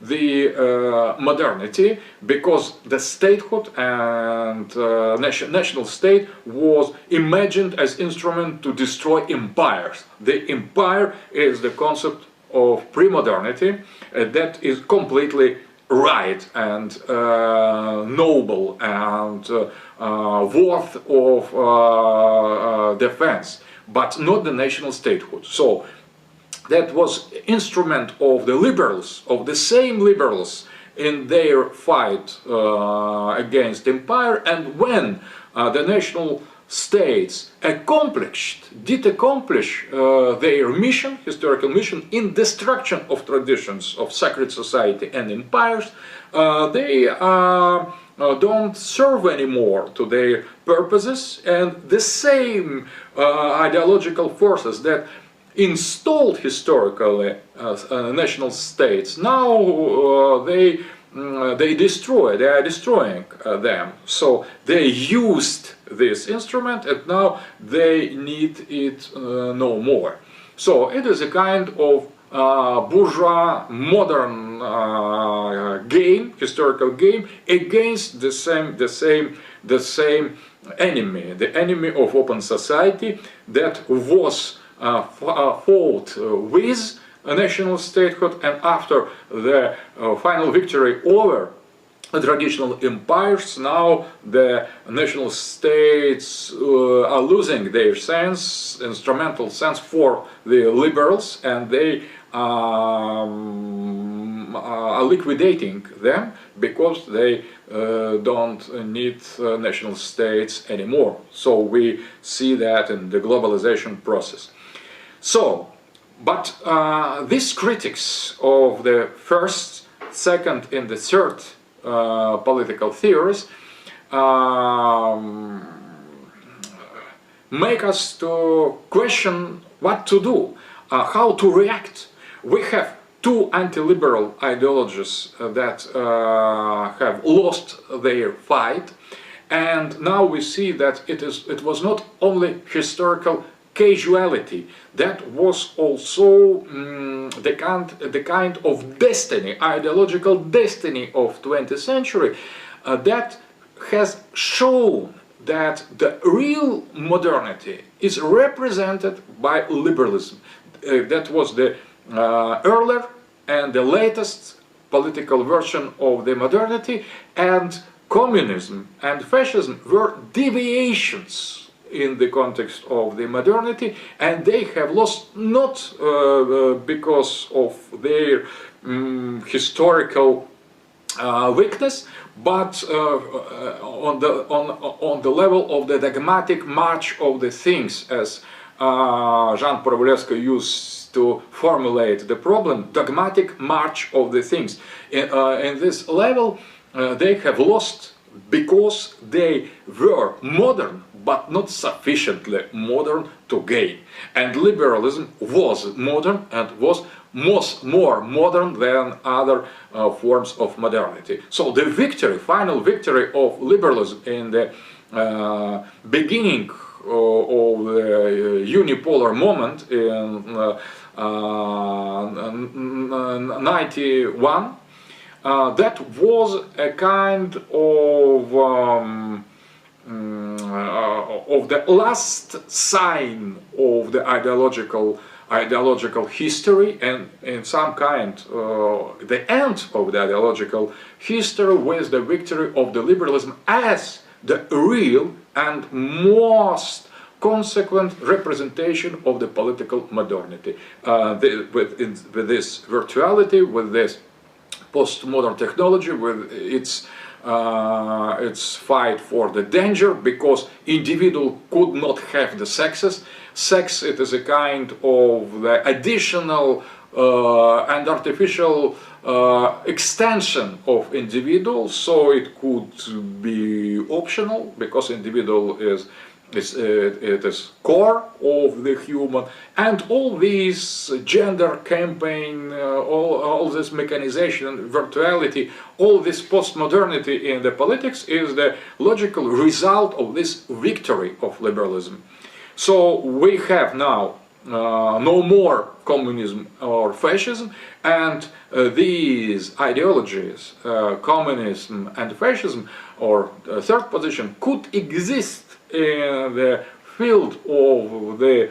the modernity, because the statehood and national state was imagined as instrument to destroy empires. The empire is the concept of pre-modernity that is completely right and noble and worth of defense, but not the national statehood. So that was instrument of the liberals, of the same liberals, in their fight against empire. And when the national states did accomplish their mission, historical mission, in destruction of traditions of sacred society and empires, they don't serve anymore to their purposes, and the same ideological forces that installed historically national states, now they are destroying them. So they used this instrument and now they need it no more. So it is a kind of bourgeois modern game, historical game, against the same enemy, the enemy of open society that was fought with a national statehood, and after the final victory over the traditional empires, now the national states are losing their sense, instrumental sense for the liberals, and they are liquidating them because they don't need national states anymore. So we see that in the globalization process. So, but these critics of the first, second and the third political theories make us to question what to do, how to react. We have two anti-liberal ideologies that have lost their fight, and now we see that it was not only historical casuality, that was also the kind of destiny, ideological destiny of 20th century that has shown that the real modernity is represented by liberalism. That was the earlier and the latest political version of the modernity, and communism and fascism were deviations in the context of the modernity, and they have lost not because of their historical weakness, but on the level of the dogmatic march of the things, as Jean Paul used to formulate the problem, dogmatic march of the things. In this level they have lost because they were modern, but not sufficiently modern to gain. And liberalism was modern and was more modern than other forms of modernity. So the victory, final victory of liberalism in the beginning of the unipolar moment in 91, that was a kind of the last sign of the ideological history, and in some kind the end of the ideological history, with the victory of the liberalism as the real and most consequent representation of the political modernity. With this virtuality, with this postmodern technology, with its fight for the danger, because individual could not have the sexes. Sex, it is a kind of the additional and artificial extension of individual, so it could be optional, because individual is core of the human. And all this gender campaign, all this mechanization and virtuality, all this postmodernity in the politics is the logical result of this victory of liberalism. So we have now no more communism or fascism, and these ideologies, communism and fascism, or third position, could exist in the field of the